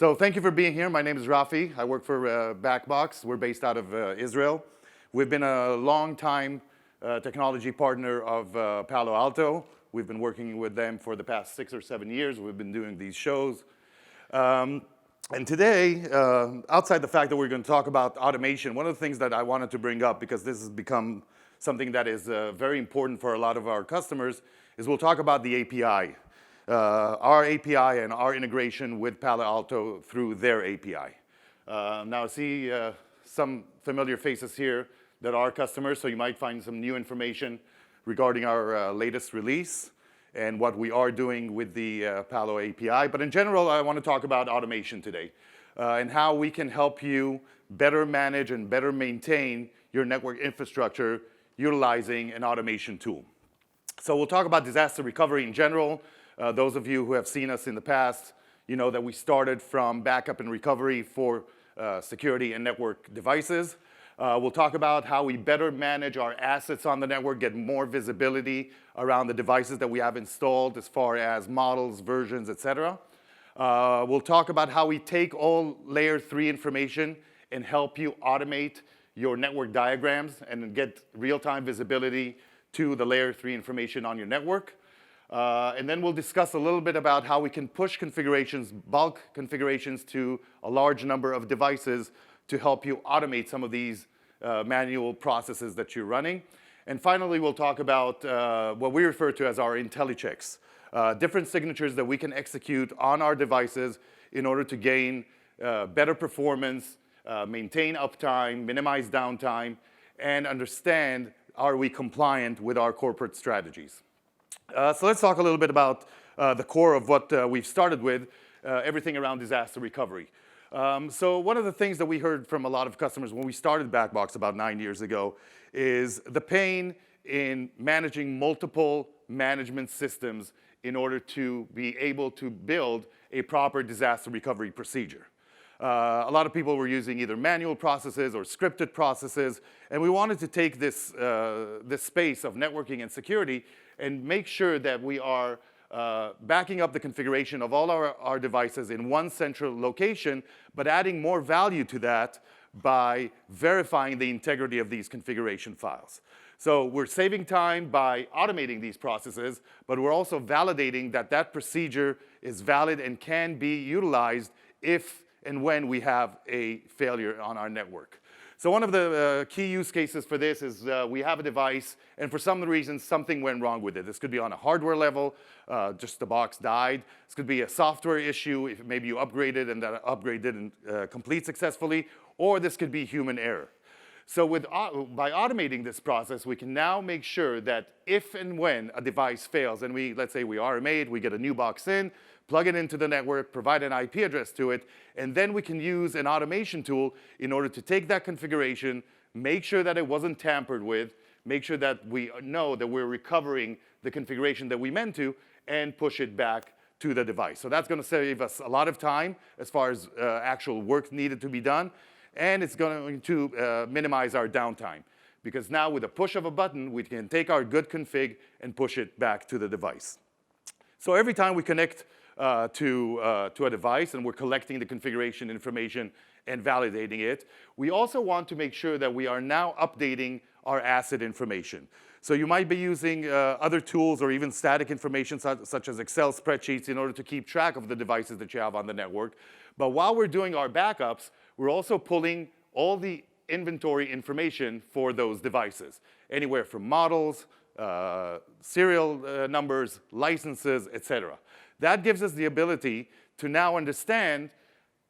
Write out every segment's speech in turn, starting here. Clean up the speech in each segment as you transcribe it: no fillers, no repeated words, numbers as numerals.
So thank you for being here. My name is Rafi. I work for BackBox. We're based out of Israel. We've been a long-time technology partner of Palo Alto. We've been working with them for the past 6 or 7 years. We've been doing these shows. And today, outside the fact that we're going to talk about automation, one of the things that I wanted to bring up, because this has become something that is very important for a lot of our customers, is we'll talk about the API. Our API and our integration with Palo Alto through their API. Now I see some familiar faces here that are customers, so you might find some new information regarding our latest release and what we are doing with the Palo API. But in general, I want to talk about automation today and how we can help you better manage and better maintain your network infrastructure utilizing an automation tool. So we'll talk about disaster recovery in general. Those of you who have seen us in the past, you know that we started from backup and recovery for security and network devices. We'll talk about how we better manage our assets on the network, get more visibility around the devices that we have installed as far as models, versions, etc. We'll talk about how we take all layer 3 information and help you automate your network diagrams and get real-time visibility to the layer 3 information on your network. And then we'll discuss a little bit about how we can push configurations, bulk configurations to a large number of devices to help you automate some of these manual processes that you're running. And finally, we'll talk about what we refer to as our IntelliChecks, different signatures that we can execute on our devices in order to gain better performance, maintain uptime, minimize downtime, and understand, are we compliant with our corporate strategies. So let's talk a little bit about the core of what we've started with, everything around disaster recovery. So one of the things that we heard from a lot of customers when we started BackBox about 9 years ago is the pain in managing multiple management systems in order to be able to build a proper disaster recovery procedure. A lot of people were using either manual processes or scripted processes, and we wanted to take this space of networking and security and make sure that we are backing up the configuration of all our devices in one central location, but adding more value to that by verifying the integrity of these configuration files. So we're saving time by automating these processes, but we're also validating that that procedure is valid and can be utilized if and when we have a failure on our network. So one of the key use cases for this is we have a device, and for some reason, something went wrong with it. This could be on a hardware level, just the box died. This could be a software issue, if maybe you upgraded and that upgrade didn't complete successfully, or this could be human error. So by automating this process, we can now make sure that if and when a device fails, and let's say we RMA'd, we get a new box in, plug it into the network, provide an IP address to it, and then we can use an automation tool in order to take that configuration, make sure that it wasn't tampered with, make sure that we know that we're recovering the configuration that we meant to, and push it back to the device. So that's going to save us a lot of time as far as actual work needed to be done, and it's going to minimize our downtime. Because now with a push of a button, we can take our good config and push it back to the device. So every time we connect to a device and we're collecting the configuration information and validating it, we also want to make sure that we are now updating our asset information. So you might be using other tools or even static information such as Excel spreadsheets in order to keep track of the devices that you have on the network. But while we're doing our backups, we're also pulling all the inventory information for those devices, anywhere from models, serial numbers, licenses, etc. That gives us the ability to now understand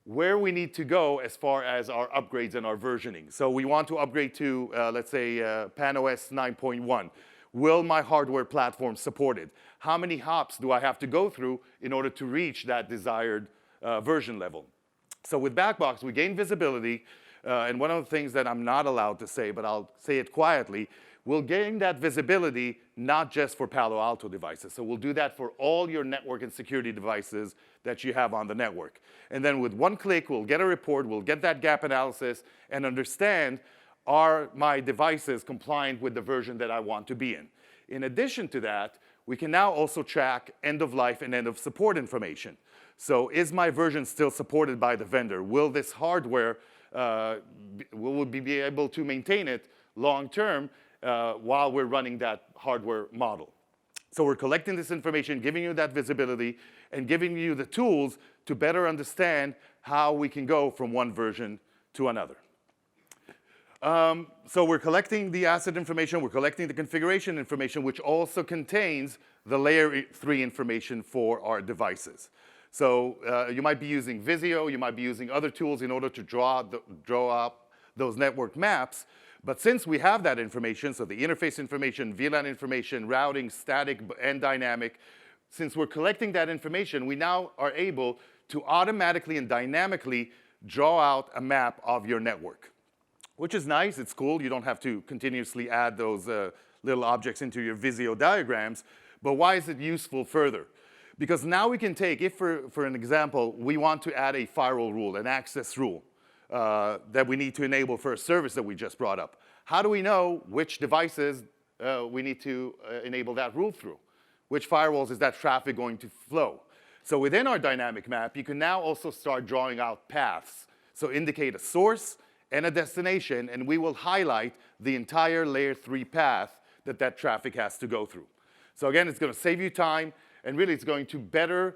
where we need to go as far as our upgrades and our versioning. So we want to upgrade to, let's say, PanOS 9.1. Will my hardware platform support it? How many hops do I have to go through in order to reach that desired version level? So with BackBox, we gain visibility, and one of the things that I'm not allowed to say, but I'll say it quietly, we'll gain that visibility not just for Palo Alto devices. So we'll do that for all your network and security devices that you have on the network. And then with one click, we'll get a report, we'll get that gap analysis, and understand, are my devices compliant with the version that I want to be in? In addition to that, we can now also track end of life and end of support information. So is my version still supported by the vendor? Will this hardware, will we be able to maintain it long term while we're running that hardware model? So we're collecting this information, giving you that visibility, and giving you the tools to better understand how we can go from one version to another. So we're collecting the asset information, we're collecting the configuration information, which also contains the layer 3 information for our devices. So you might be using Visio, you might be using other tools in order to draw up those network maps. But since we have that information, so the interface information, VLAN information, routing, static and dynamic, since we're collecting that information, we now are able to automatically and dynamically draw out a map of your network, which is nice, it's cool. You don't have to continuously add those little objects into your Visio diagrams. But why is it useful further? Because now we can take, if for an example, we want to add a firewall rule, an access rule, that we need to enable for a service that we just brought up. How do we know which devices we need to enable that rule through? Which firewalls is that traffic going to flow? So within our dynamic map, you can now also start drawing out paths. So indicate a source and a destination, and we will highlight the entire layer 3 path that traffic has to go through. So again, it's going to save you time, and really it's going to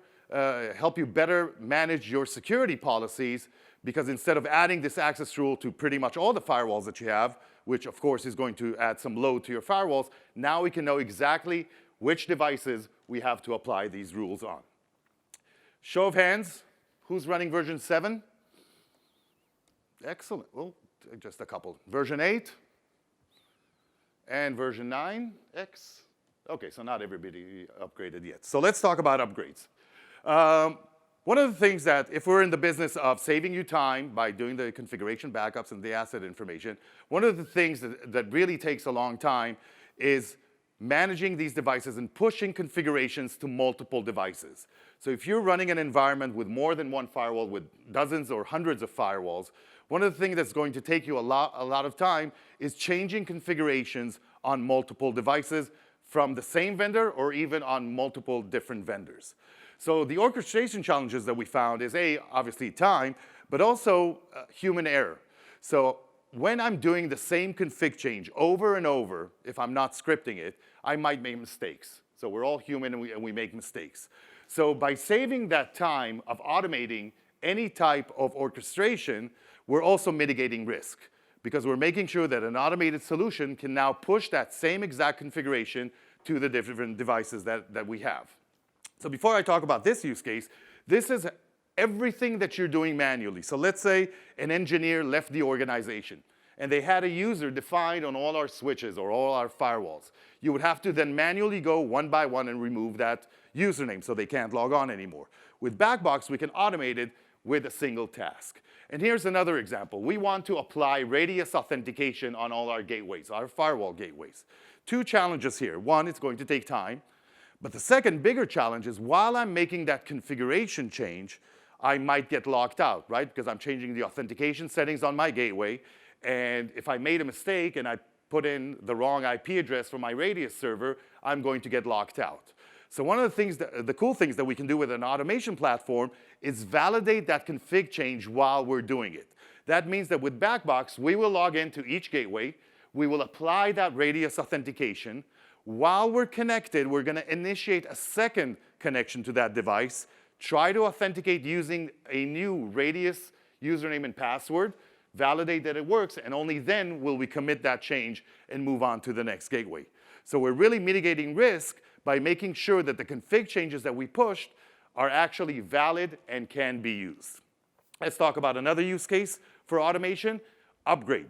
help you better manage your security policies, because instead of adding this access rule to pretty much all the firewalls that you have, which of course is going to add some load to your firewalls, now we can know exactly which devices we have to apply these rules on. Show of hands, who's running version 7? Excellent, well, just a couple. Version 8 and version 9X. Okay, so not everybody upgraded yet. So let's talk about upgrades. One of the things that, if we're in the business of saving you time by doing the configuration backups and the asset information, one of the things that really takes a long time is managing these devices and pushing configurations to multiple devices. So if you're running an environment with more than one firewall, with dozens or hundreds of firewalls, one of the things that's going to take you a lot of time is changing configurations on multiple devices from the same vendor or even on multiple different vendors. So the orchestration challenges that we found is obviously time, but also human error. So when I'm doing the same config change over and over, if I'm not scripting it, I might make mistakes. So we're all human and we make mistakes. So by saving that time of automating any type of orchestration, we're also mitigating risk, because we're making sure that an automated solution can now push that same exact configuration to the different devices that we have. So before I talk about this use case, this is everything that you're doing manually. So let's say an engineer left the organization and they had a user defined on all our switches or all our firewalls. You would have to then manually go one by one and remove that username so they can't log on anymore. With BackBox, we can automate it with a single task. And here's another example. We want to apply radius authentication on all our gateways, our firewall gateways. Two challenges here. One, it's going to take time. But the second bigger challenge is while I'm making that configuration change, I might get locked out, right? Because I'm changing the authentication settings on my gateway. And if I made a mistake and I put in the wrong IP address for my radius server, I'm going to get locked out. So one of the things, the cool things that we can do with an automation platform is validate that config change while we're doing it. That means that with BackBox, we will log into each gateway, we will apply that radius authentication. While we're connected, we're going to initiate a second connection to that device, try to authenticate using a new radius username and password, validate that it works, and only then will we commit that change and move on to the next gateway. So we're really mitigating risk by making sure that the config changes that we pushed are actually valid and can be used. Let's talk about another use case for automation, upgrade.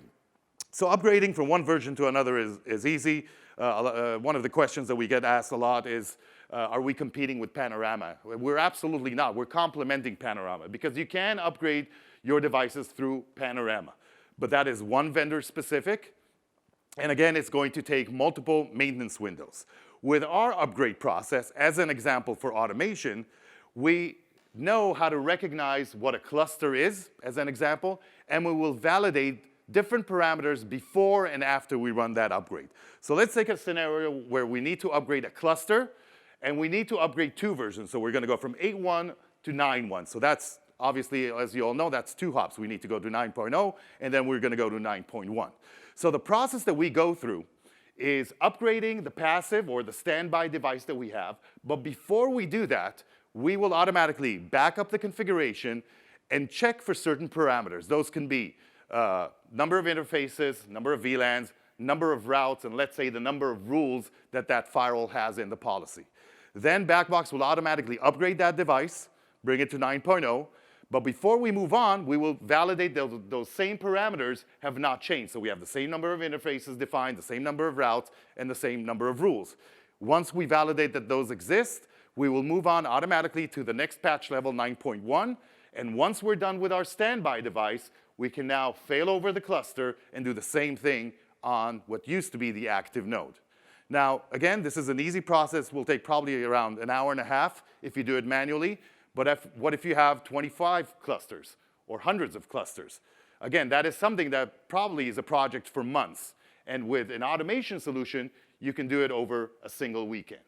So upgrading from one version to another is easy. One of the questions that we get asked a lot is, are we competing with Panorama? We're absolutely not. We're complementing Panorama, because you can upgrade your devices through Panorama. But that is one vendor specific. And again, it's going to take multiple maintenance windows. With our upgrade process, as an example for automation, we know how to recognize what a cluster is, as an example, and we will validate different parameters before and after we run that upgrade. So let's take a scenario where we need to upgrade a cluster, and we need to upgrade two versions. So we're going to go from 8.1 to 9.1. So that's obviously, as you all know, that's 2 hops. We need to go to 9.0, and then we're going to go to 9.1. So the process that we go through is upgrading the passive or the standby device that we have. But before we do that, we will automatically back up the configuration and check for certain parameters. Those can be number of interfaces, number of VLANs, number of routes, and let's say the number of rules that that firewall has in the policy. Then BackBox will automatically upgrade that device, bring it to 9.0. But before we move on, we will validate those same parameters have not changed. So we have the same number of interfaces defined, the same number of routes, and the same number of rules. Once we validate that those exist, we will move on automatically to the next patch level, 9.1. And once we're done with our standby device, we can now fail over the cluster and do the same thing on what used to be the active node. Now, again, this is an easy process. Will take probably around an hour and a half if you do it manually. But what if you have 25 clusters or hundreds of clusters? Again, that is something that probably is a project for months. And with an automation solution, you can do it over a single weekend.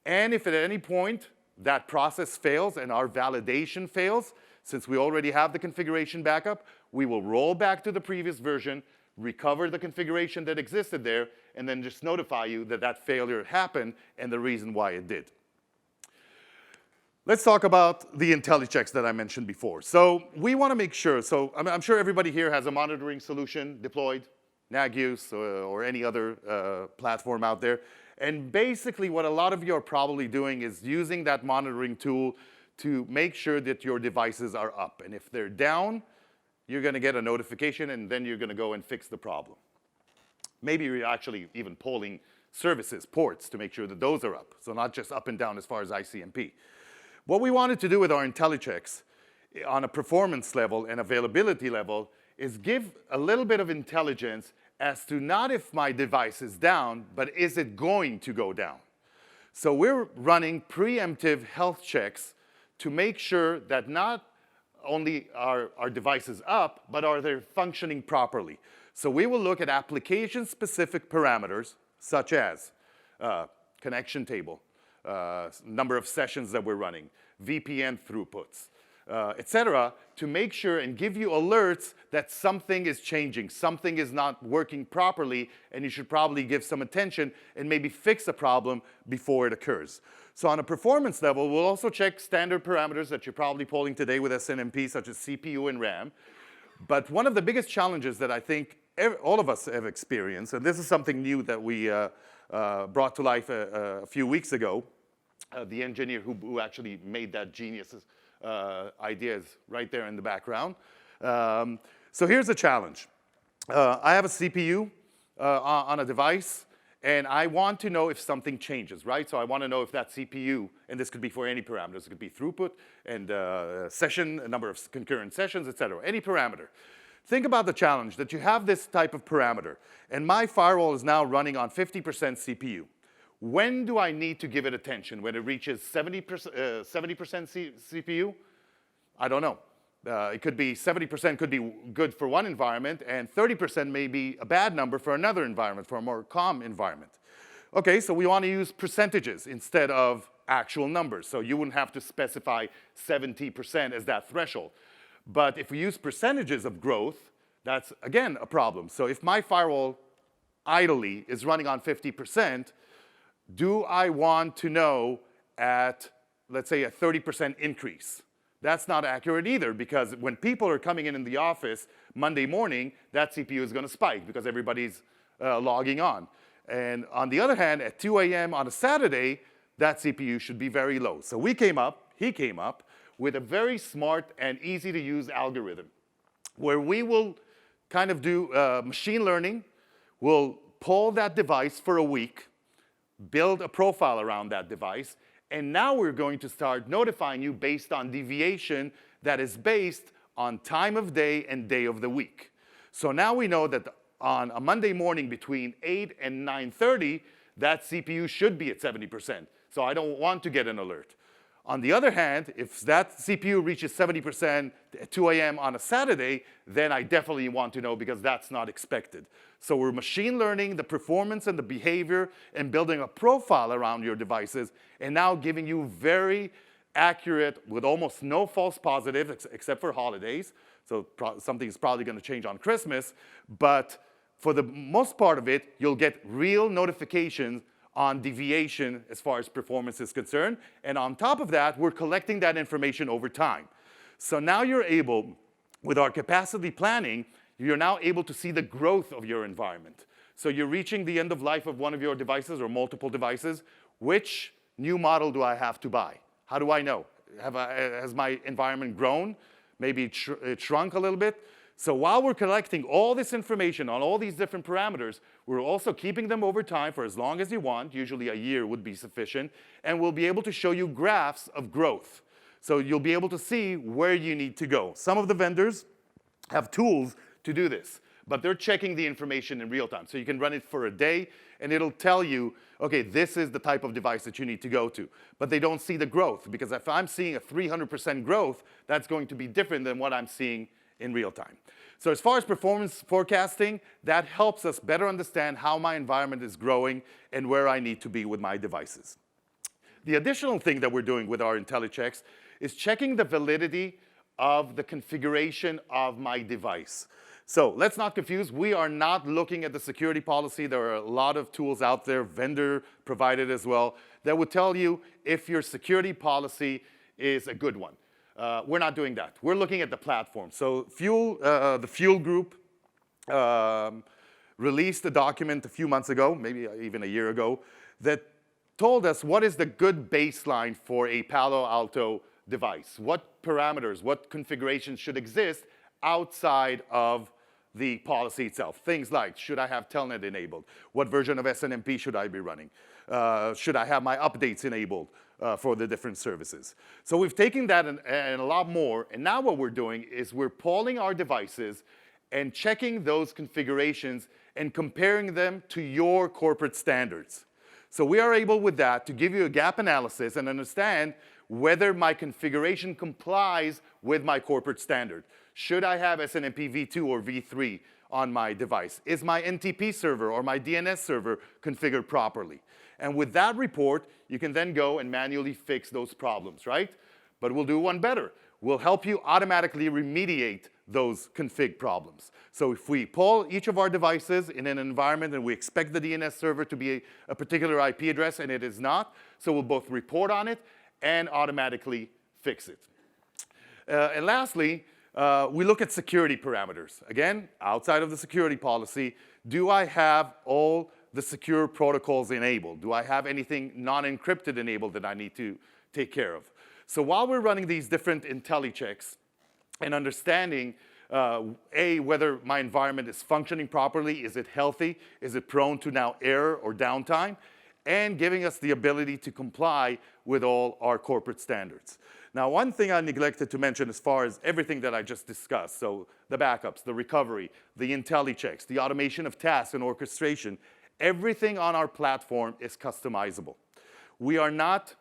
And if at any point that process fails and our validation fails, since we already have the configuration backup, we will roll back to the previous version, recover the configuration that existed there, and then just notify you that that failure happened and the reason why it did. Let's talk about the IntelliChecks that I mentioned before. So we want to make sure, so I'm sure everybody here has a monitoring solution deployed, Nagios or any other platform out there. And basically what a lot of you are probably doing is using that monitoring tool to make sure that your devices are up. And if they're down, you're going to get a notification, and then you're going to go and fix the problem. Maybe you're actually even polling services, ports, to make sure that those are up. So not just up and down as far as ICMP. What we wanted to do with our IntelliChecks on a performance level and availability level is give a little bit of intelligence as to not if my device is down, but is it going to go down? So we're running preemptive health checks to make sure that not only are our devices up, but are they functioning properly? So we will look at application-specific parameters, such as connection table, number of sessions that we're running, VPN throughputs, et cetera, to make sure and give you alerts that something is changing, something is not working properly, and you should probably give some attention and maybe fix a problem before it occurs. So on a performance level, we'll also check standard parameters that you're probably polling today with SNMP, such as CPU and RAM. But one of the biggest challenges that I think all of us have experienced, and this is something new that we brought to life a few weeks ago, the engineer who actually made that genius idea is right there in the background. So here's the challenge. I have a CPU on a device, and I want to know if something changes, right? So I want to know if that CPU, and this could be for any parameters, it could be throughput and session, a number of concurrent sessions, et cetera, any parameter. Think about the challenge that you have this type of parameter, and my firewall is now running on 50% CPU. When do I need to give it attention? When it reaches 70% CPU? I don't know. It could be 70% could be good for one environment, and 30% may be a bad number for another environment, for a more calm environment. Okay, so we want to use percentages instead of actual numbers. So you wouldn't have to specify 70% as that threshold. But if we use percentages of growth, that's, again, a problem. So if my firewall idly is running on 50%, do I want to know at, let's say, a 30% increase? That's not accurate either, because when people are coming in the office Monday morning, that CPU is going to spike because everybody's logging on. And on the other hand, at 2 a.m. on a Saturday, that CPU should be very low. So he came up with a very smart and easy to use algorithm where we will kind of do machine learning. We'll poll that device for a week, build a profile around that device, and now we're going to start notifying you based on deviation that is based on time of day and day of the week. So now we know that on a Monday morning between 8 and 9:30, that CPU should be at 70%. So I don't want to get an alert. On the other hand, if that CPU reaches 70% at 2 a.m. on a Saturday, then I definitely want to know because that's not expected. So we're machine learning the performance and the behavior and building a profile around your devices and now giving you very accurate, with almost no false positives, except for holidays. So something's probably going to change on Christmas. But for the most part of it, you'll get real notifications on deviation as far as performance is concerned. And on top of that, we're collecting that information over time. So now you're able, with our capacity planning, you're now able to see the growth of your environment. So you're reaching the end of life of one of your devices or multiple devices. Which new model do I have to buy? How do I know? Has my environment grown? Maybe it shrunk a little bit? So while we're collecting all this information on all these different parameters, we're also keeping them over time for as long as you want. Usually a year would be sufficient. And we'll be able to show you graphs of growth. So you'll be able to see where you need to go. Some of the vendors have tools to do this, but they're checking the information in real time. So you can run it for a day, and it'll tell you, OK, this is the type of device that you need to go to. But they don't see the growth, because if I'm seeing a 300% growth, that's going to be different than what I'm seeing in real time. So as far as performance forecasting, that helps us better understand how my environment is growing and where I need to be with my devices. The additional thing that we're doing with our IntelliChecks is checking the validity of the configuration of my device. So let's not confuse. We are not looking at the security policy. There are a lot of tools out there, vendor provided as well, that would tell you if your security policy is a good one. We're not doing that. We're looking at the platform. So the Fuel Group released a document a few months ago, maybe even a year ago, that told us what is the good baseline for a Palo Alto device. What parameters, what configurations should exist outside of the policy itself. Things like, should I have Telnet enabled? What version of SNMP should I be running? Should I have my updates enabled for the different services? So we've taken that and a lot more, and now what we're doing is we're polling our devices and checking those configurations and comparing them to your corporate standards. So we are able with that to give you a gap analysis and understand whether my configuration complies with my corporate standard. Should I have SNMP v2 or v3 on my device? Is my NTP server or my DNS server configured properly? And with that report, you can then go and manually fix those problems, right? But we'll do one better. We'll help you automatically remediate those config problems. So if we poll each of our devices in an environment and we expect the DNS server to be a particular IP address and it is not, so we'll both report on it and automatically fix it. And lastly, we look at security parameters. Again, outside of the security policy, do I have all the secure protocols enabled? Do I have anything non-encrypted enabled that I need to take care of? So while we're running these different IntelliChecks and understanding, whether my environment is functioning properly, is it healthy, is it prone to now error or downtime, and giving us the ability to comply with all our corporate standards. Now, one thing I neglected to mention as far as everything that I just discussed, so the backups, the recovery, the IntelliChecks, the automation of tasks and orchestration, everything on our platform is customizable. We are not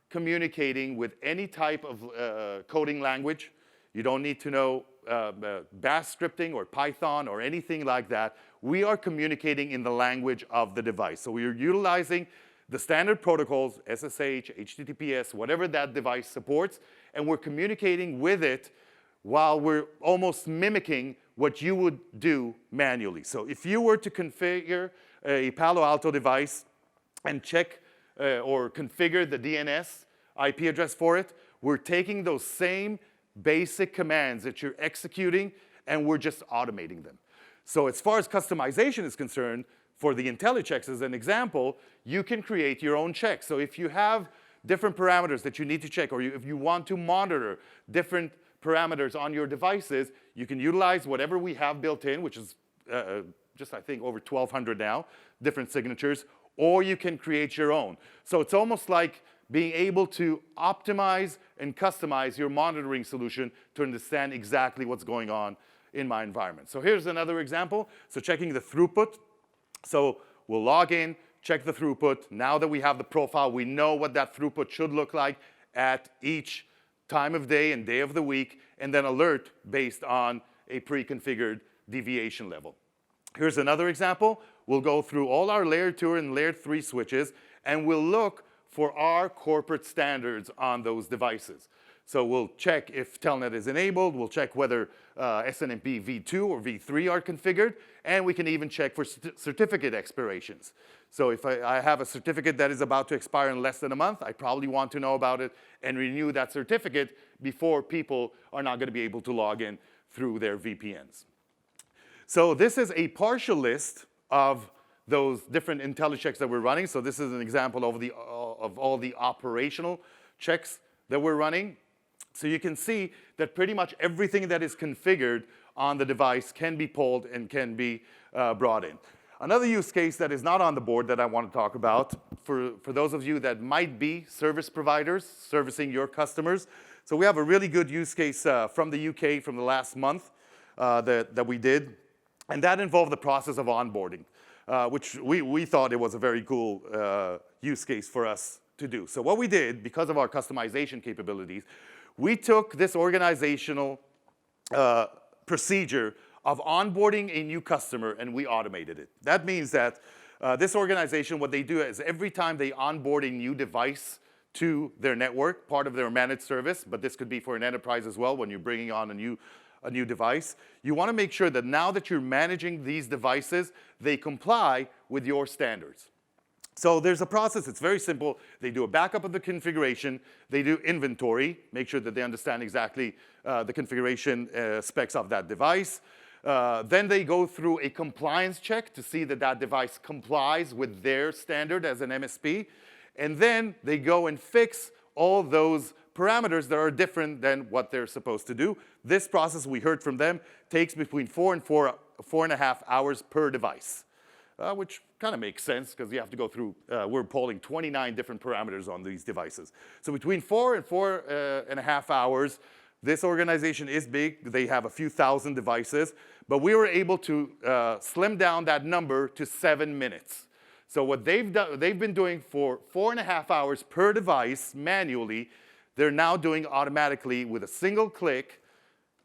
communicating with any type of coding language. You don't need to know Bash scripting or Python or anything like that. We are communicating in the language of the device. So we are utilizing the standard protocols, SSH, HTTPS, whatever that device supports, and we're communicating with it while we're almost mimicking what you would do manually. So if you were to configure a Palo Alto device and check or configure the DNS IP address for it, we're taking those same basic commands that you're executing, and we're just automating them. So as far as customization is concerned, for the IntelliChecks as an example, you can create your own checks. So if you have different parameters that you need to check, or if you want to monitor different parameters on your devices, you can utilize whatever we have built in, which is just, I think, over 1,200 now, different signatures, or you can create your own. So it's almost like being able to optimize and customize your monitoring solution to understand exactly what's going on in my environment. So here's another example. So checking the throughput. So we'll log in, check the throughput. Now that we have the profile, we know what that throughput should look like at each time of day and day of the week, and then alert based on a pre-configured deviation level. Here's another example. We'll go through all our layer 2 and layer 3 switches, and we'll look for our corporate standards on those devices. So we'll check if Telnet is enabled, we'll check whether SNMP v2 or v3 are configured, and we can even check for certificate expirations. So if I have a certificate that is about to expire in less than a month, I probably want to know about it and renew that certificate before people are not going to be able to log in through their VPNs. So this is a partial list of those different IntelliChecks that we're running. So this is an example of all the operational checks that we're running. So you can see that pretty much everything that is configured on the device can be pulled and can be brought in. Another use case that is not on the board that I want to talk about, for those of you that might be service providers servicing your customers. So we have a really good use case from the UK from the last month that we did. And that involved the process of onboarding, which we thought it was a very cool use case for us to do. So what we did, because of our customization capabilities, we took this organizational procedure of onboarding a new customer and we automated it. That means that this organization, what they do is every time they onboard a new device to their network, part of their managed service, but this could be for an enterprise as well when you're bringing on a new device, you want to make sure that now that you're managing these devices, they comply with your standards. So there's a process, it's very simple. They do a backup of the configuration, they do inventory, make sure that they understand exactly the configuration specs of that device. Then they go through a compliance check to see that that device complies with their standard as an MSP. And then they go and fix all those parameters that are different than what they're supposed to do. This process, we heard from them, takes between 4 and 4.5 hours per device, which kind of makes sense because you have to go through, we're polling 29 different parameters on these devices. So between 4 and 4.5 hours, this organization is big. They have a few thousand devices, but we were able to slim down that number to 7 minutes. So what they've been doing for 4.5 hours per device manually, they're now doing automatically with a single click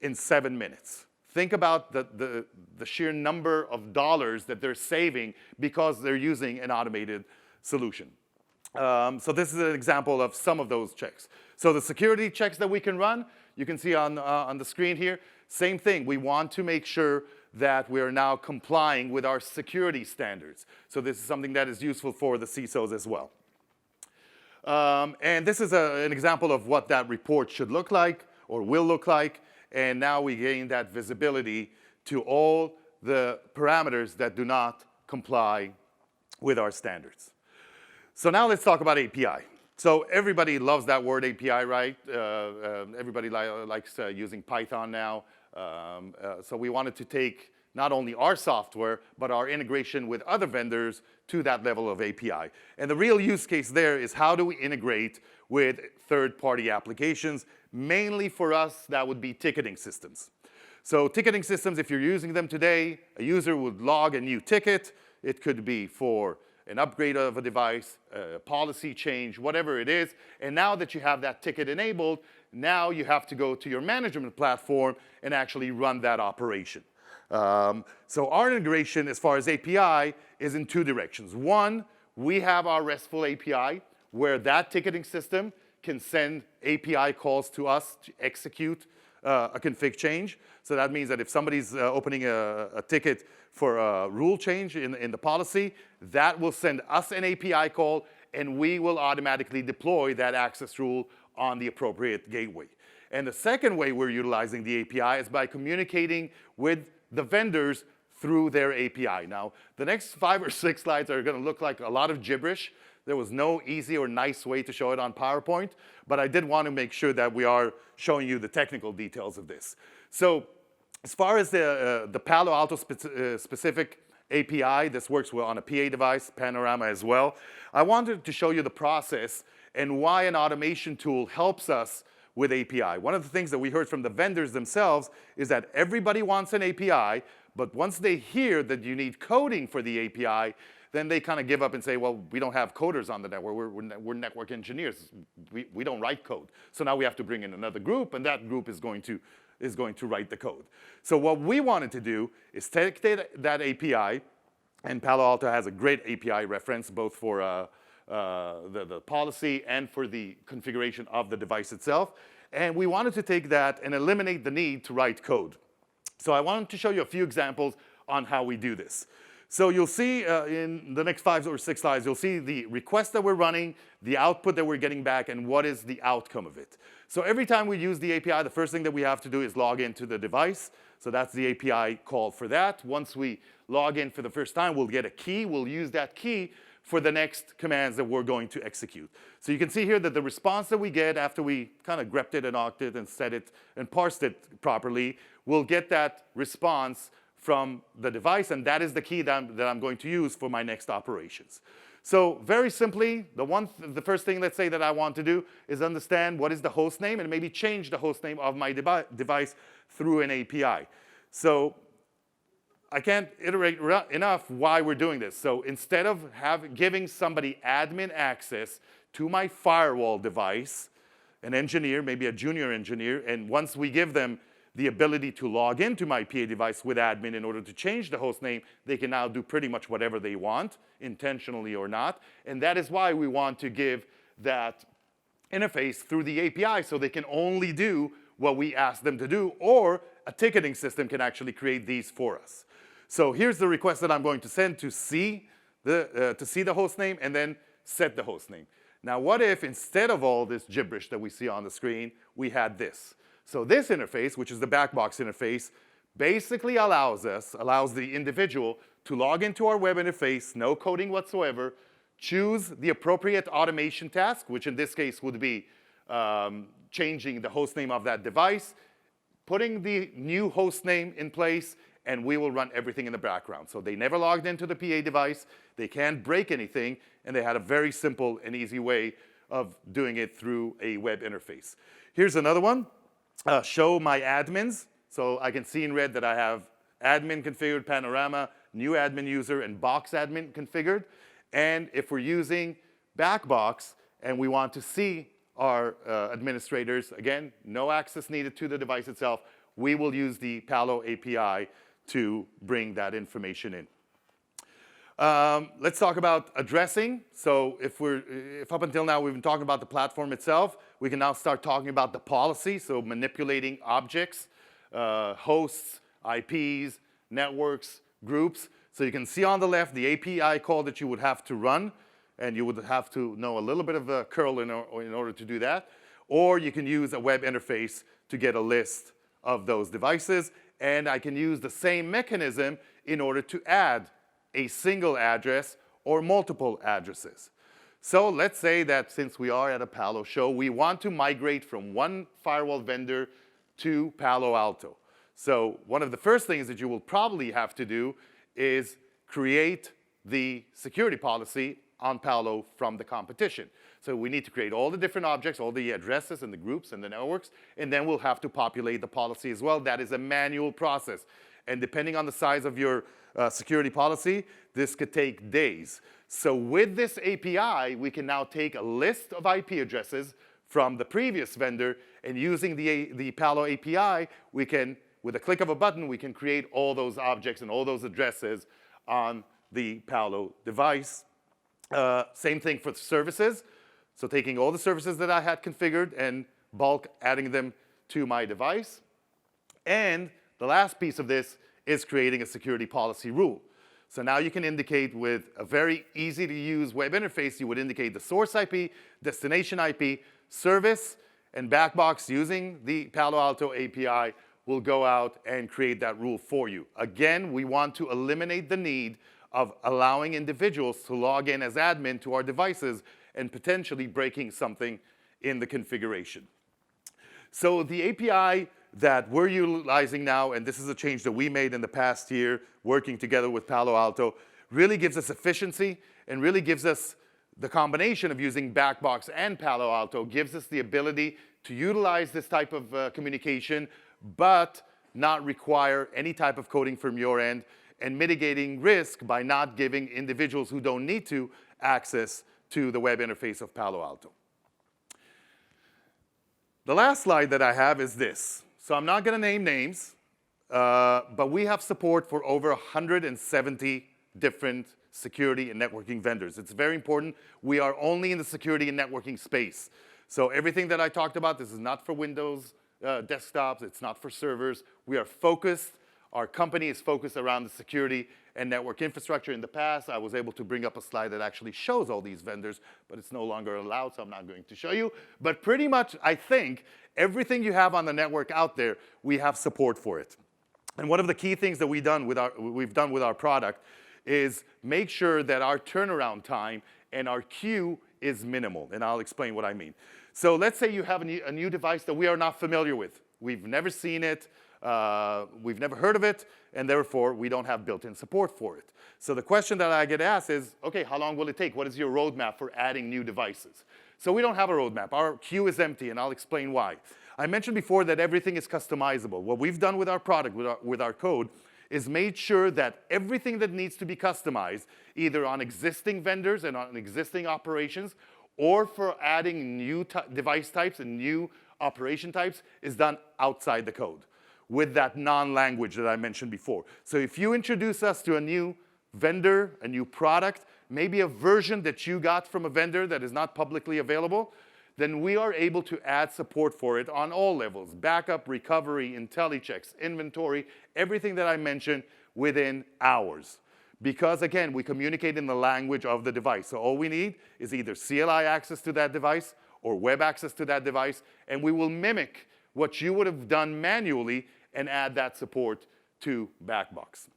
in 7 minutes. Think about the sheer number of dollars that they're saving because they're using an automated solution. So this is an example of some of those checks. So the security checks that we can run, you can see on the screen here, same thing. We want to make sure that we are now complying with our security standards. So this is something that is useful for the CISOs as well. And this is an example of what that report should look like or will look like. And now we gain that visibility to all the parameters that do not comply with our standards. So now let's talk about API. So everybody loves that word API, right? Everybody likes using Python now. So we wanted to take not only our software, but our integration with other vendors to that level of API. And the real use case there is how do we integrate with third-party applications? Mainly for us, that would be ticketing systems. So ticketing systems, if you're using them today, a user would log a new ticket. It could be for an upgrade of a device, a policy change, whatever it is. And now that you have that ticket enabled, now you have to go to your management platform and actually run that operation. So our integration as far as API is in 2 directions. One, we have our RESTful API where that ticketing system can send API calls to us to execute a config change. So that means that if somebody's opening a ticket for a rule change in the policy, that will send us an API call and we will automatically deploy that access rule on the appropriate gateway. And the second way we're utilizing the API is by communicating with the vendors through their API. Now, the next 5 or 6 slides are going to look like a lot of gibberish. There was no easy or nice way to show it on PowerPoint, but I did want to make sure that we are showing you the technical details of this. So as far as the Palo Alto specific API, this works well on a PA device, Panorama as well. I wanted to show you the process and why an automation tool helps us with API. One of the things that we heard from the vendors themselves is that everybody wants an API, but once they hear that you need coding for the API, then they kind of give up and say, well, we don't have coders on the network. We're network engineers. We don't write code. So now we have to bring in another group, and that group is going to write the code. So what we wanted to do is take that API, and Palo Alto has a great API reference, both for the policy and for the configuration of the device itself. And we wanted to take that and eliminate the need to write code. So I wanted to show you a few examples on how we do this. So you'll see in the next 5 or 6 slides, you'll see the request that we're running, the output that we're getting back, and what is the outcome of it. So every time we use the API, the first thing that we have to do is log into the device. So that's the API call for that. Once we log in for the first time, we'll get a key. We'll use that key for the next commands that we're going to execute. So you can see here that the response that we get after we kind of grepped it and awked it and set it and parsed it properly, we'll get that response from the device, and that is the key that I'm going to use for my next operations. So very simply, the first thing, let's say, that I want to do is understand what is the host name and maybe change the host name of my device through an API. So I can't iterate enough why we're doing this. So instead of giving somebody admin access to my firewall device, an engineer, maybe a junior engineer, and once we give them the ability to log into my PA device with admin in order to change the host name, they can now do pretty much whatever they want, intentionally or not. And that is why we want to give that interface through the API so they can only do what we ask them to do, or a ticketing system can actually create these for us. So here's the request that I'm going to send to see the host name and then set the host name. Now what if instead of all this gibberish that we see on the screen, we had this? So this interface, which is the BackBox interface, basically allows the individual to log into our web interface, no coding whatsoever, choose the appropriate automation task, which in this case would be changing the host name of that device, putting the new host name in place, and we will run everything in the background. So they never logged into the PA device, they can't break anything, and they had a very simple and easy way of doing it through a web interface. Here's another one. Show my admins. So I can see in red that I have admin configured, panorama, new admin user, and box admin configured. And if we're using BackBox and we want to see our administrators, again, no access needed to the device itself, we will use the Palo API to bring that information in. Let's talk about addressing. So if up until now we've been talking about the platform itself, we can now start talking about the policy, so manipulating objects, hosts, IPs, networks, groups. So you can see on the left the API call that you would have to run, and you would have to know a little bit of curl in order to do that. Or you can use a web interface to get a list of those devices, and I can use the same mechanism in order to add a single address or multiple addresses. So let's say that since we are at a Palo show, we want to migrate from one firewall vendor to Palo Alto. So one of the first things that you will probably have to do is create the security policy on Palo from the competition. So we need to create all the different objects, all the addresses and the groups and the networks, and then we'll have to populate the policy as well. That is a manual process. And depending on the size of your security policy, this could take days. So with this API, we can now take a list of IP addresses from the previous vendor, and using the Palo API, we can, with a click of a button, we can create all those objects and all those addresses on the Palo device. Same thing for services. So taking all the services that I had configured and bulk adding them to my device. And the last piece of this is creating a security policy rule. So now you can indicate with a very easy to use web interface, you would indicate the source IP, destination IP, service, and BackBox using the Palo Alto API will go out and create that rule for you. Again, we want to eliminate the need of allowing individuals to log in as admin to our devices and potentially breaking something in the configuration. So the API that we're utilizing now, and this is a change that we made in the past year, working together with Palo Alto, really gives us efficiency and really gives us the combination of using BackBox and Palo Alto, gives us the ability to utilize this type of communication, but not require any type of coding from your end, and mitigating risk by not giving individuals who don't need to access to the web interface of Palo Alto. The last slide that I have is this. So I'm not going to name names, but we have support for over 170 different security and networking vendors. It's very important. We are only in the security and networking space. So everything that I talked about, this is not for Windows desktops. It's not for servers. We are focused. Our company is focused around the security and network infrastructure. In the past, I was able to bring up a slide that actually shows all these vendors, but it's no longer allowed, so I'm not going to show you. But pretty much, I think, everything you have on the network out there, we have support for it. And one of the key things that we've done with our product is make sure that our turnaround time and our queue is minimal, and I'll explain what I mean. So let's say you have a new device that we are not familiar with. We've never seen it. We've never heard of it, and therefore, we don't have built-in support for it. So the question that I get asked is, OK, how long will it take? What is your roadmap for adding new devices? So we don't have a roadmap. Our queue is empty, and I'll explain why. I mentioned before that everything is customizable. What we've done with our product, with our code, is made sure that everything that needs to be customized, either on existing vendors and on existing operations, or for adding new device types and new operation types, is done outside the code with that non-language that I mentioned before. So if you introduce us to a new vendor, a new product, maybe a version that you got from a vendor that is not publicly available, then we are able to add support for it on all levels: backup, recovery, IntelliChecks, inventory, everything that I mentioned within hours. Because, again, we communicate in the language of the device. So all we need is either CLI access to that device or web access to that device, and we will mimic what you would have done manually and add that support to BackBox.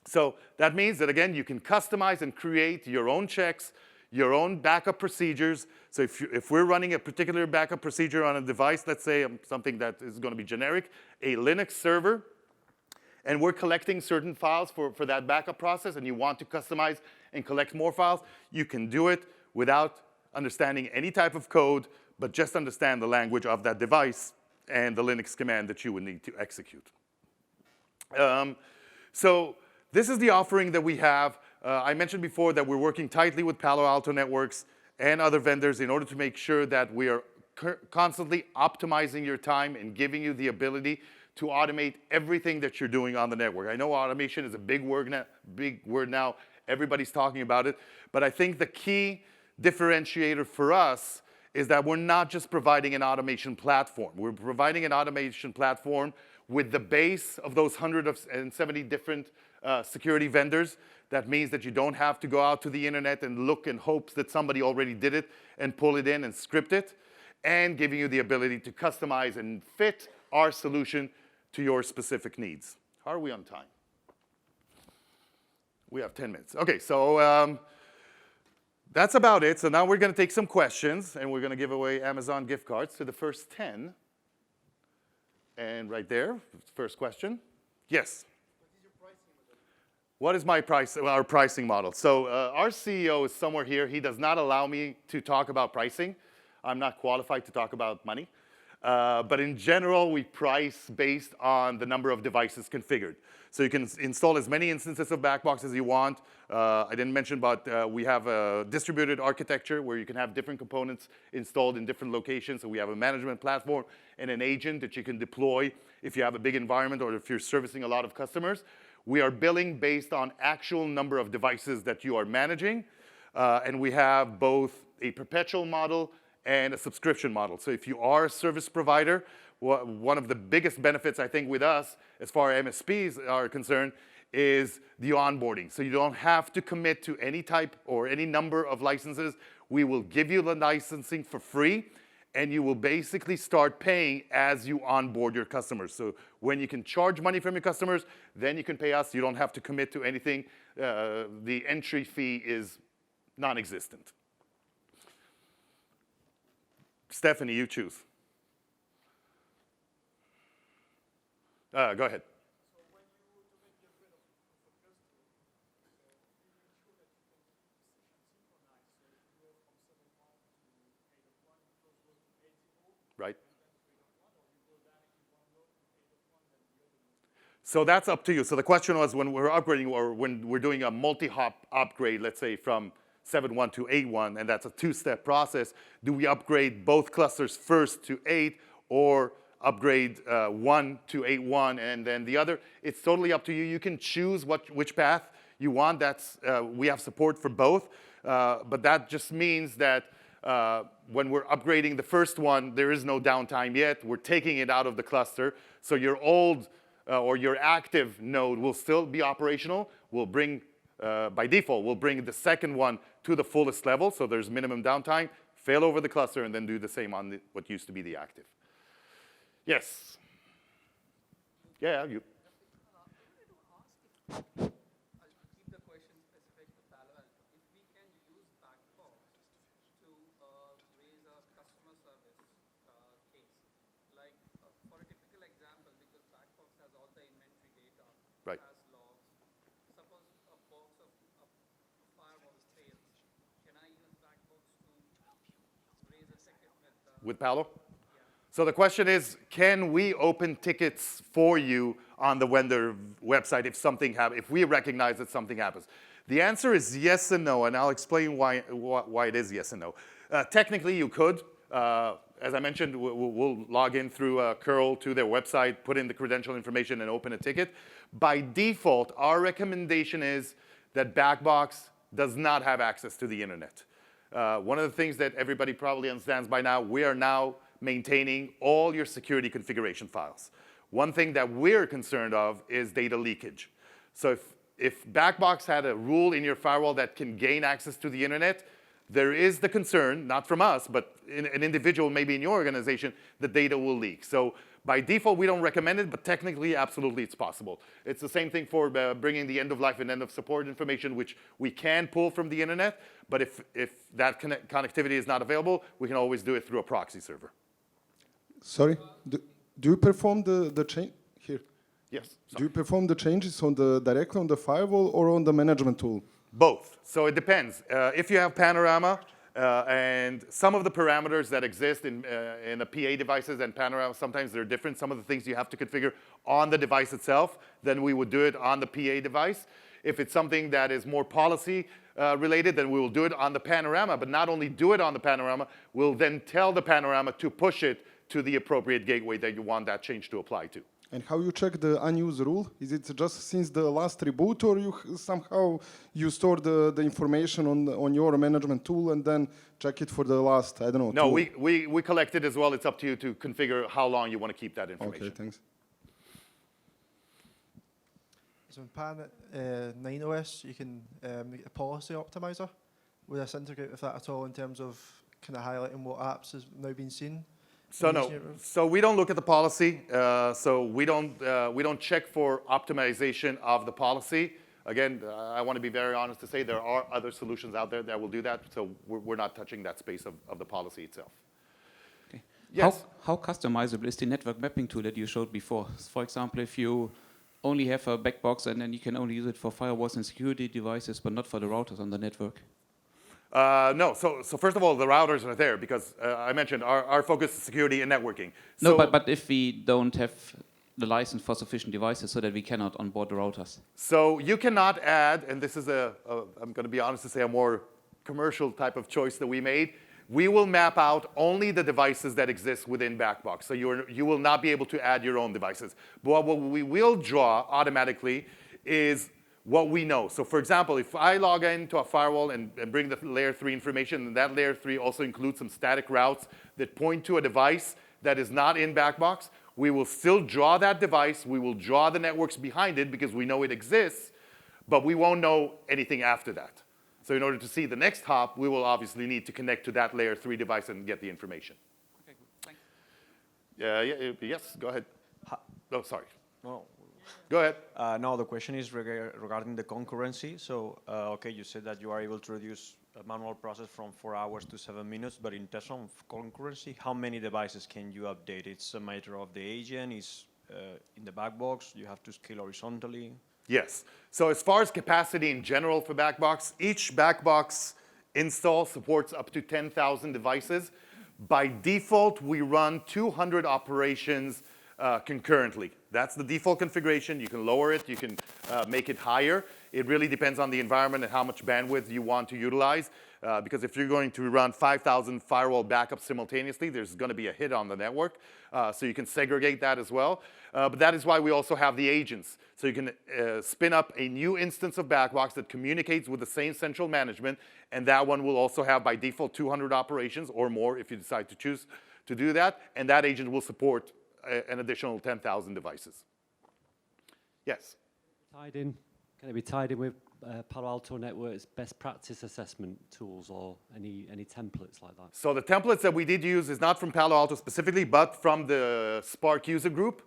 So that means that, again, you can customize and create your own checks, your own backup procedures. So if we're running a particular backup procedure on a device, let's say something that is going to be generic, a Linux server, and we're collecting certain files for that backup process, and you want to customize and collect more files, you can do it without understanding any type of code, but just understand the language of that device and the Linux command that you would need to execute. So this is the offering that we have. I mentioned before that we're working tightly with Palo Alto Networks and other vendors in order to make sure that we are constantly optimizing your time and giving you the ability to automate everything that you're doing on the network. I know automation is a big word now. Everybody's talking about it. But I think the key differentiator for us is that we're not just providing an automation platform. We're providing an automation platform with the base of those 170 different security vendors. That means that you don't have to go out to the internet and look in hopes that somebody already did it and pull it in and script it, and giving you the ability to customize and fit our solution to your specific needs. How are we on time? We have 10 minutes. OK, so that's about it. So now we're going to take some questions, and we're going to give away Amazon gift cards to the first 10. And right there, first question. Yes? What is our pricing model? So our CEO is somewhere here. He does not allow me to talk about pricing. I'm not qualified to talk about money. But in general, we price based on the number of devices configured. So you can install as many instances of BackBox as you want. I didn't mention, but we have a distributed architecture where you can have different components installed in different locations. So we have a management platform and an agent that you can deploy if you have a big environment or if you're servicing a lot of customers. We are billing based on actual number of devices that you are managing. And we have both a perpetual model and a subscription model. So if you are a service provider, one of the biggest benefits, I think, with us, as far as MSPs are concerned, is the onboarding. So you don't have to commit to any type or any number of licenses. We will give you the licensing for free, and you will basically start paying as you onboard your customers. So when you can charge money from your customers, then you can pay us. You don't have to commit to anything. The entry fee is non-existent. Stephanie, you choose. Go ahead. So when you automate get rid of a customer, you ensure that you can keep session synchronized. So if you go from 7.1 to 8.1, it goes to 8.0. Right. And then to 8.1, or you go directly one node to 8.1, then the other node. So that's up to you. So the question was, when we're upgrading or when we're doing a multi-hop upgrade, let's say from 7.1 to 8.1, and that's a two-step process, do we upgrade both clusters first to 8 or upgrade 1 to 8.1 and then the other? It's totally up to you. You can choose which path you want. We have support for both, but that just means that when we're upgrading the first one, there is no downtime yet. We're taking it out of the cluster, so your old or your active node will still be operational. We'll bring, by default, we'll bring the second one to the fullest level, so there's minimum downtime, fail over the cluster, and then do the same on what used to be the active. Yes? Yeah, you. I'll keep the question specific to Palo Alto. If we can use BackBox to raise a customer service case, like for a typical example, because BackBox has all the inventory data, Right. has logs. Suppose a box of a firewall fails. Can I use BackBox to raise a ticket with With Palo? So the question is, can we open tickets for you on the vendor website if we recognize that something happens? The answer is yes and no, and I'll explain why it is yes and no. Technically, you could. As I mentioned, we'll log in through curl to their website, put in the credential information, and open a ticket. By default, our recommendation is that BackBox does not have access to the internet. One of the things that everybody probably understands by now, we are now maintaining all your security configuration files. One thing that we're concerned of is data leakage. So if BackBox had a rule in your firewall that can gain access to the internet, there is the concern, not from us, but an individual maybe in your organization, the data will leak. So by default, we don't recommend it, but technically, absolutely, it's possible. It's the same thing for bringing the end of life and end of support information, which we can pull from the internet, but if that connectivity is not available, we can always do it through a proxy server. Sorry, do you perform the change here? Yes. Do you perform the changes directly on the firewall or on the management tool? Both. So it depends. If you have Panorama and some of the parameters that exist in the PA devices and Panorama, sometimes they're different. Some of the things you have to configure on the device itself, then we would do it on the PA device. If it's something that is more policy related, then we will do it on the Panorama. But not only do it on the Panorama, we'll then tell the Panorama to push it to the appropriate gateway that you want that change to apply to. And how you check the unused rule? Is it just since the last reboot, or somehow you store the information on your management tool and then check it for the last, I don't know, No, tool? we collect it as well. It's up to you to configure how long you want to keep that information. Okay, thanks. So in Pan 9 OS, you can make a policy optimizer. Would this integrate with that at all in terms of kind of highlighting what apps has now been seen? So no, so we don't look at the policy. So we don't check for optimization of the policy. Again, I want to be very honest to say there are other solutions out there that will do that. So we're not touching that space of the policy itself. Okay. Yes. How customizable is the network mapping tool that you showed before? For example, if you only have a BackBox and then you can only use it for firewalls and security devices, but not for the routers on the network. No, so first of all, the routers are there because I mentioned our focus is security and networking. No, but if we don't have the license for sufficient devices so that we cannot onboard the routers. So you cannot add, and this is I'm going to be honest to say, a more commercial type of choice that we made. We will map out only the devices that exist within BackBox. So you will not be able to add your own devices. But what we will draw automatically is what we know. So for example, if I log into a firewall and bring the layer 3 information, and that layer 3 also includes some static routes that point to a device that is not in BackBox, we will still draw that device. We will draw the networks behind it because we know it exists, but we won't know anything after that. So in order to see the next hop, we will obviously need to connect to that layer 3 device and get the information. Okay, thanks. Yes, go ahead. Oh, sorry. No. Go ahead. No, the question is regarding the concurrency. So, okay, you said that you are able to reduce a manual process from 4 hours to 7 minutes, but in terms of concurrency, how many devices can you update? It's a matter of the agent, is in the BackBox, you have to scale horizontally. Yes. So as far as capacity in general for BackBox, each BackBox install supports up to 10,000 devices. By default, we run 200 operations concurrently. That's the default configuration. You can lower it, you can make it higher. It really depends on the environment and how much bandwidth you want to utilize. Because if you're going to run 5,000 firewall backups simultaneously, there's going to be a hit on the network. So you can segregate that as well. But that is why we also have the agents. So you can spin up a new instance of BackBox that communicates with the same central management, and that one will also have by default 200 operations or more if you decide to choose to do that, and that agent will support an additional 10,000 devices. Yes? Can it be tied in with Palo Alto Networks best practice assessment tools or any templates like that? So the templates that we did use is not from Palo Alto specifically, but from the Spark user group.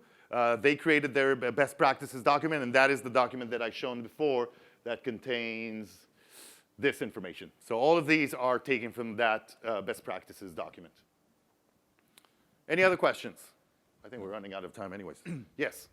They created their best practices document, and that is the document that I shown before that contains this information. So all of these are taken from that best practices document. Any other questions? I think we're running out of time anyways. Yes?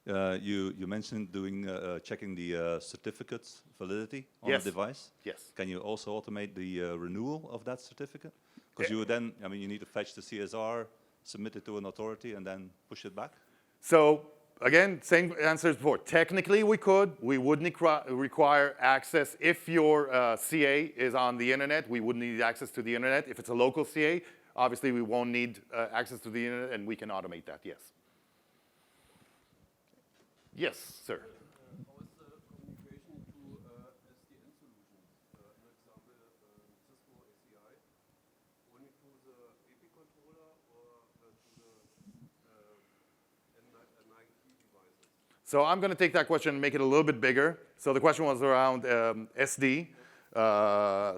You mentioned doing checking the certificate's validity on Yes. the device. Yes. Can you also automate the renewal of that certificate? Because you would then, I mean, you need to fetch the CSR, submit it to an authority, and then push it back? So again, same answer as before. Technically, we could. We wouldn't require access. If your CA is on the internet, we wouldn't need access to the internet. If it's a local CA, obviously we won't need access to the internet, and we can automate that, yes. Yes, sir. How is the communication to SDN solutions? For example, Cisco ACI, only to the AP controller or to the N90 devices? So I'm going to take that question and make it a little bit bigger. So the question was around SD,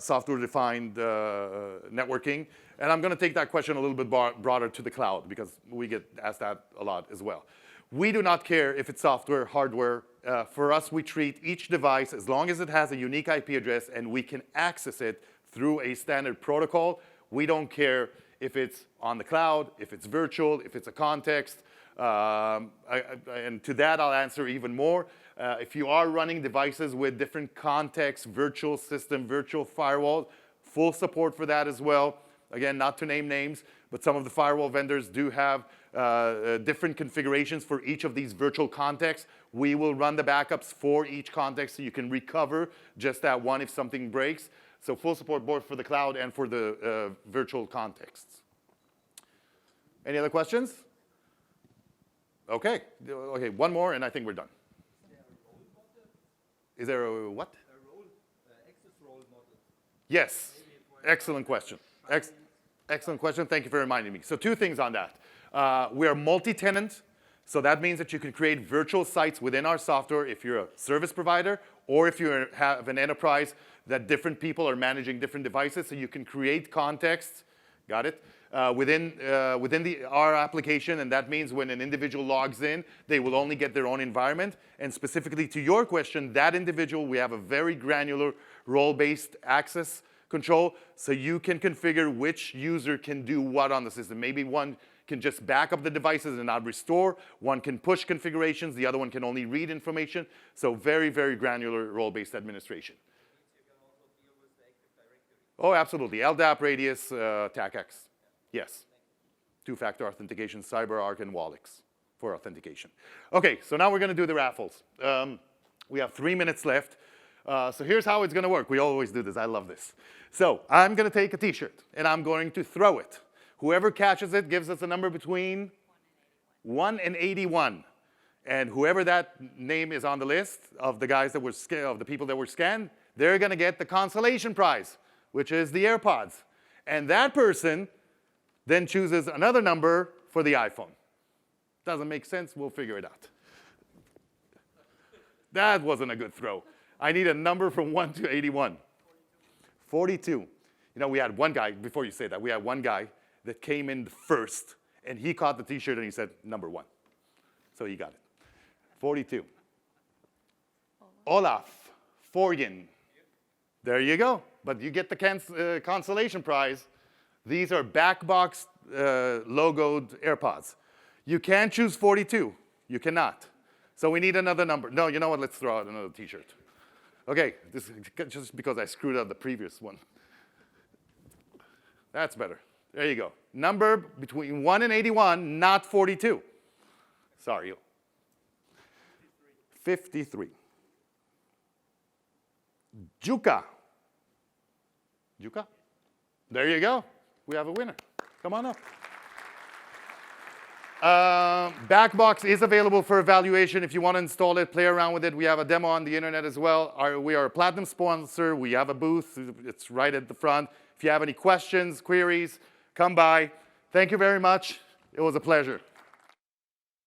software-defined networking. And I'm going to take that question a little bit broader to the cloud, because we get asked that a lot as well. We do not care if it's software, hardware. For us, we treat each device, as long as it has a unique IP address and we can access it through a standard protocol. We don't care if it's on the cloud, if it's virtual, if it's a context. And to that, I'll answer even more. If you are running devices with different contexts, virtual system, virtual firewall, full support for that as well. Again, not to name names, but some of the firewall vendors do have different configurations for each of these virtual contexts. We will run the backups for each context so you can recover just that one if something breaks. So full support both for the cloud and for the virtual contexts. Any other questions? Okay, one more and I think we're done. Is there a what? Access role model. Yes, excellent question. Excellent question, thank you for reminding me. So two things on that. We are multi-tenant, so that means that you can create virtual sites within our software if you're a service provider or if you have an enterprise that different people are managing different devices, so you can create contexts, got it, within our application, and that means when an individual logs in, they will only get their own environment. And specifically to your question, that individual, we have a very granular role-based access control, so you can configure which user can do what on the system. Maybe one can just back up the devices and not restore. One can push configurations. The other one can only read information. So very, very granular role-based administration. You can also deal with the Active Directory. Oh, absolutely. LDAP, Radius, TACX. Yes. Two-factor authentication, CyberArk, and Wallix for authentication. OK, so now we're going to do the Raffles. We have 3 minutes left. So here's how it's going to work. We always do this. I love this. So I'm going to take a T-shirt, and I'm going to throw it. Whoever catches it gives us a number between 1 and 81. And whoever that name is on the list of the guys that were of the people that were scanned, they're going to get the consolation prize, which is the AirPods. And that person then chooses another number for the iPhone. Doesn't make sense. We'll figure it out. That wasn't a good throw. I need a number from 1 to 81. 42. You know, we had one guy, before you say that, we had one guy that came in first, and he caught the T-shirt, and he said, number 1. So he got it. 42. Olaf Forgen. There you go. But you get the consolation prize. These are BackBox logoed AirPods. You can choose 42. You cannot. So we need another number. No, you know what? Let's throw out another T-shirt. OK, this is just because I screwed up the previous one. That's better. There you go. Number between 1 and 81, not 42. Sorry. 53. Juka. Juka? There you go. We have a winner. Come on up. BackBox is available for evaluation. If you want to install it, play around with it. We have a demo on the internet as well. We are a platinum sponsor. We have a booth. It's right at the front. If you have any questions, queries, come by. Thank you very much. It was a pleasure.